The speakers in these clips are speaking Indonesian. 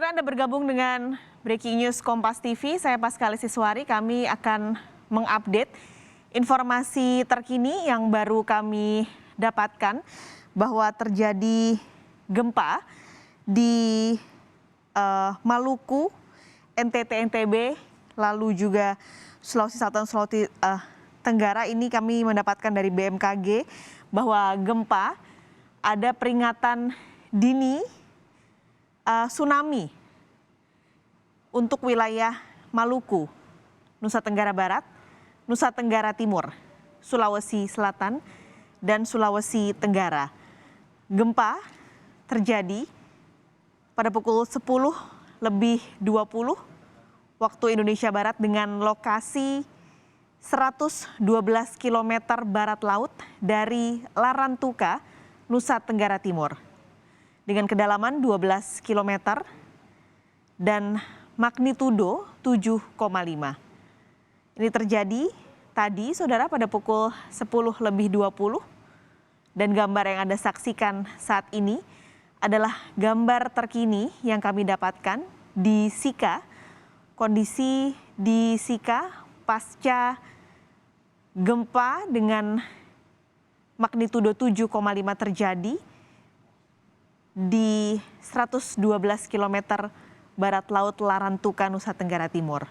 Saudara, Anda bergabung dengan Breaking News Kompas TV. Saya Pascalis Siswari. Kami akan mengupdate informasi terkini yang baru kami dapatkan bahwa terjadi gempa di Maluku, NTT, NTB, lalu juga Sulawesi Selatan, Sulawesi Tenggara. Ini kami mendapatkan dari BMKG bahwa gempa ada peringatan dini tsunami untuk wilayah Maluku, Nusa Tenggara Barat, Nusa Tenggara Timur, Sulawesi Selatan, dan Sulawesi Tenggara. Gempa terjadi pada pukul 10:20 waktu Indonesia Barat dengan lokasi 112 km barat laut dari Larantuka, Nusa Tenggara Timur, dengan kedalaman 12 km dan magnitudo 7,5. Ini terjadi tadi, saudara, pada pukul 10:20, dan gambar yang Anda saksikan saat ini adalah gambar terkini yang kami dapatkan di Sika. Kondisi di Sika pasca gempa dengan magnitudo 7,5 terjadi di 112 km barat laut Larantuka, Nusa Tenggara Timur.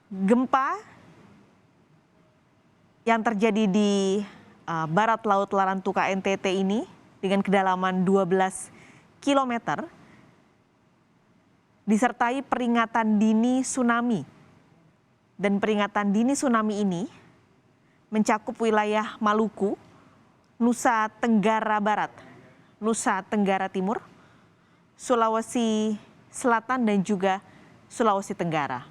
Gempa yang terjadi di barat laut Larantuka NTT ini dengan kedalaman 12 km disertai peringatan dini tsunami. Dan peringatan dini tsunami ini mencakup wilayah Maluku, Nusa Tenggara Barat, Nusa Tenggara Timur, Sulawesi Selatan, dan juga Sulawesi Tenggara.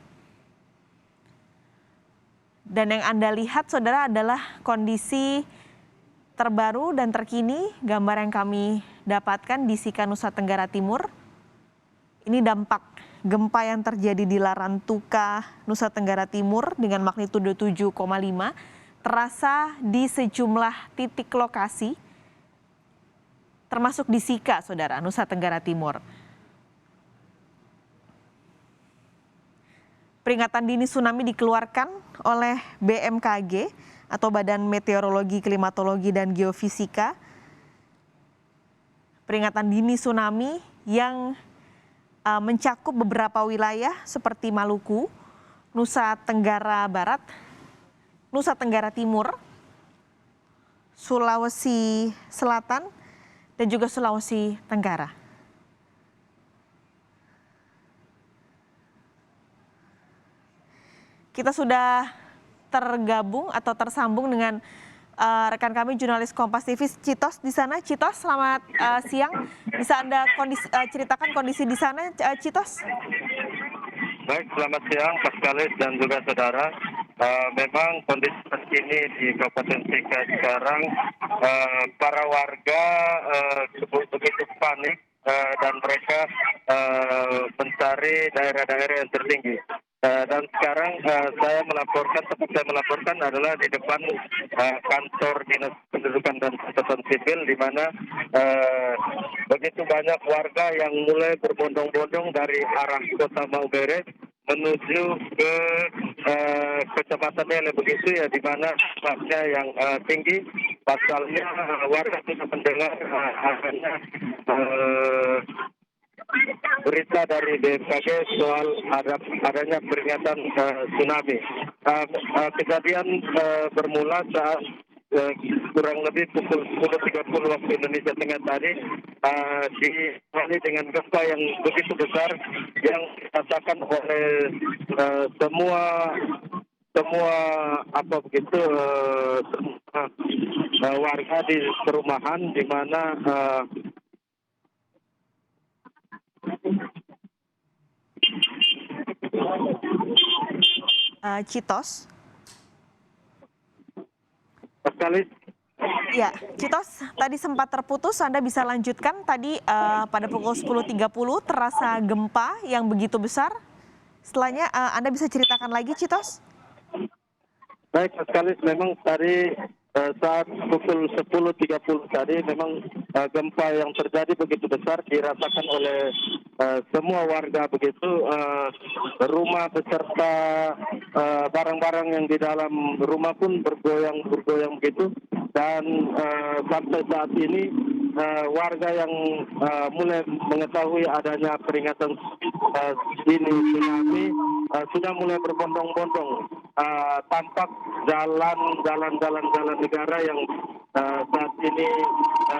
Dan yang Anda lihat, saudara, adalah kondisi terbaru dan terkini gambar yang kami dapatkan di Sika, Nusa Tenggara Timur. Ini dampak gempa yang terjadi di Larantuka, Nusa Tenggara Timur dengan magnitudo 7,5 terasa di sejumlah titik lokasi, termasuk di Sika, saudara, Nusa Tenggara Timur. Peringatan dini tsunami dikeluarkan oleh BMKG atau Badan Meteorologi, Klimatologi, dan Geofisika. Peringatan dini tsunami yang mencakup beberapa wilayah seperti Maluku, Nusa Tenggara Barat, Nusa Tenggara Timur, Sulawesi Selatan, dan juga Sulawesi Tenggara. Kita sudah tergabung atau tersambung dengan rekan kami jurnalis Kompas TV, Citos di sana. Citos, selamat siang. Bisa Anda ceritakan kondisi di sana, Citos? Baik, selamat siang Pascalis dan juga saudara. Memang kondisi terkini di Kabupaten Sika sekarang, para warga begitu panik dan mereka mencari daerah-daerah yang tertinggi. Dan sekarang tempat saya melaporkan adalah di depan kantor Dinas Pendudukan dan Catatan Sipil, di mana begitu banyak warga yang mulai berbondong-bondong dari arah Kota Maubere menuju ke Kecamatan Ele, begitu ya, di mana tempatnya yang tinggi. Pasalnya warga sudah mendengar berita dari BMKG soal adanya peringatan tsunami. Kejadian bermula saat kurang lebih pukul 10:30 waktu Indonesia Tengah tadi, diawali dengan gempa yang begitu besar yang dirasakan oleh semua warga di perumahan, di mana Citos. Pascalis. Ya, Citos, tadi sempat terputus. Anda bisa lanjutkan tadi pada pukul 10:30 terasa gempa yang begitu besar. Setelahnya Anda bisa ceritakan lagi, Citos? Baik, Pascalis, memang tadi saat pukul 10.30 tadi memang gempa yang terjadi begitu besar dirasakan oleh semua warga begitu, rumah beserta barang-barang yang di dalam rumah pun bergoyang begitu, dan sampai saat ini warga yang mulai mengetahui adanya peringatan dini tsunami sudah mulai berbondong-bondong. Tampak jalan negara yang saat ini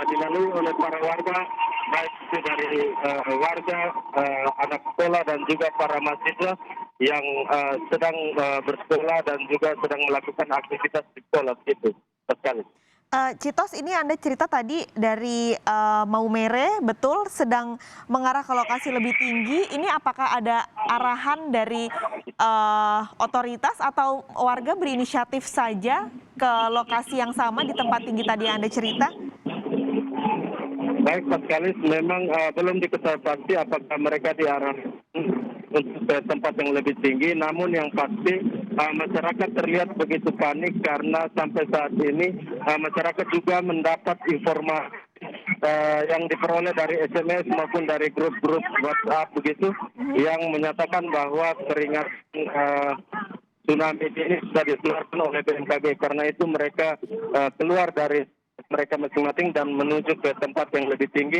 dilalui oleh para warga, baik itu dari warga, anak sekolah dan juga para mahasiswa yang sedang bersekolah dan juga sedang melakukan aktivitas di sekolah begitu sekali. Citos, ini Anda cerita tadi dari Maumere, betul sedang mengarah ke lokasi lebih tinggi. Ini apakah ada arahan dari otoritas atau warga berinisiatif saja ke lokasi yang sama di tempat tinggi tadi yang Anda cerita? Baik, Pak Kalis, memang belum diketahui pasti apakah mereka diarahkan untuk ke tempat yang lebih tinggi. Namun yang pasti masyarakat terlihat begitu panik karena sampai saat ini masyarakat juga mendapat informasi yang diperoleh dari SMS maupun dari grup-grup WhatsApp begitu, yang menyatakan bahwa peringatan tsunami ini sudah dikeluarkan oleh BMKG. Karena itu mereka keluar dari mereka masing-masing dan menuju ke tempat yang lebih tinggi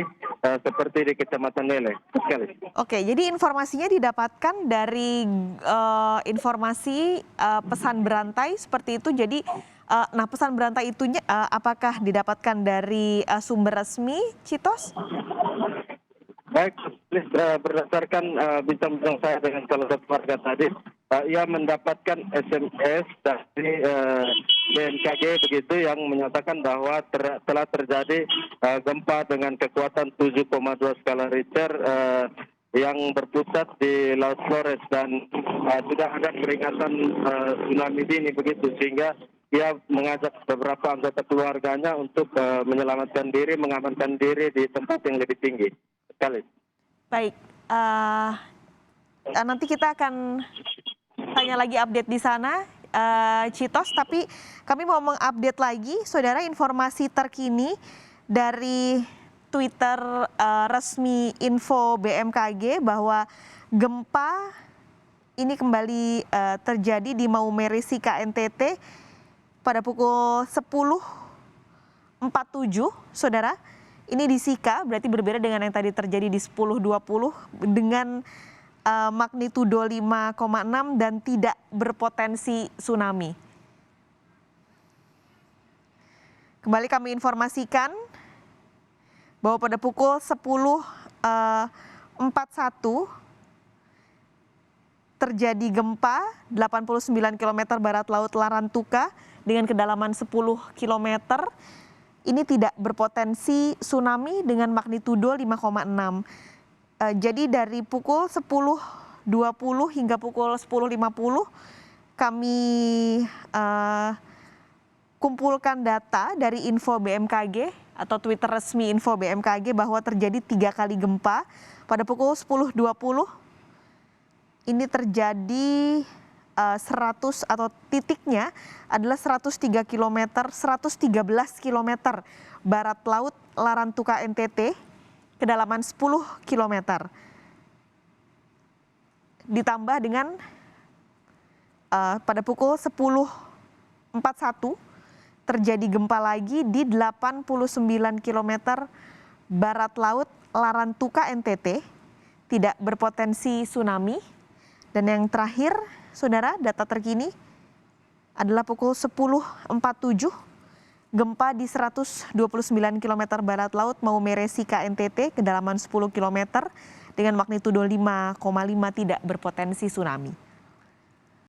seperti di Kecamatan Lele. Oke, jadi informasinya didapatkan dari informasi pesan berantai seperti itu. Jadi, nah pesan berantai itunya apakah didapatkan dari sumber resmi, Citos? Baik, berdasarkan bincang-bincang saya dengan salah satu warga tadi, ia mendapatkan SMS dari BMKG begitu yang menyatakan bahwa telah terjadi gempa dengan kekuatan 7,2 skala Richter yang berpusat di Laut Flores, dan sudah ada peringatan tsunami dini begitu, sehingga ia mengajak beberapa anggota keluarganya untuk menyelamatkan diri, mengamankan diri di tempat yang lebih tinggi. Sekali. Baik, nanti kita akan tanya lagi update di sana, Citos. Tapi kami mau mengupdate lagi, saudara, informasi terkini dari Twitter resmi Info BMKG bahwa gempa ini kembali terjadi di Maumere Sika NTT pada pukul 10.47, saudara. Ini di Sika, berarti berbeda dengan yang tadi terjadi di 10.20 dengan magnitudo 5,6 dan tidak berpotensi tsunami. Kembali kami informasikan bahwa pada pukul 10.41 terjadi gempa 89 km barat laut Larantuka dengan kedalaman 10 km. Ini tidak berpotensi tsunami dengan magnitudo 5,6. Jadi dari pukul 10.20 hingga pukul 10.50 kami kumpulkan data dari Info BMKG atau Twitter resmi Info BMKG bahwa terjadi 3 kali gempa pada pukul 10.20. Ini terjadi 100 atau titiknya adalah 103 km, 113 km barat laut Larantuka NTT, kedalaman 10 km. Ditambah dengan pada pukul 10.41 terjadi gempa lagi di 89 km barat laut Larantuka NTT, tidak berpotensi tsunami. Dan yang terakhir, saudara, data terkini adalah pukul 10.47, gempa di 129 km barat laut Maumere Sika NTT, kedalaman 10 km dengan magnitudo 5,5, tidak berpotensi tsunami.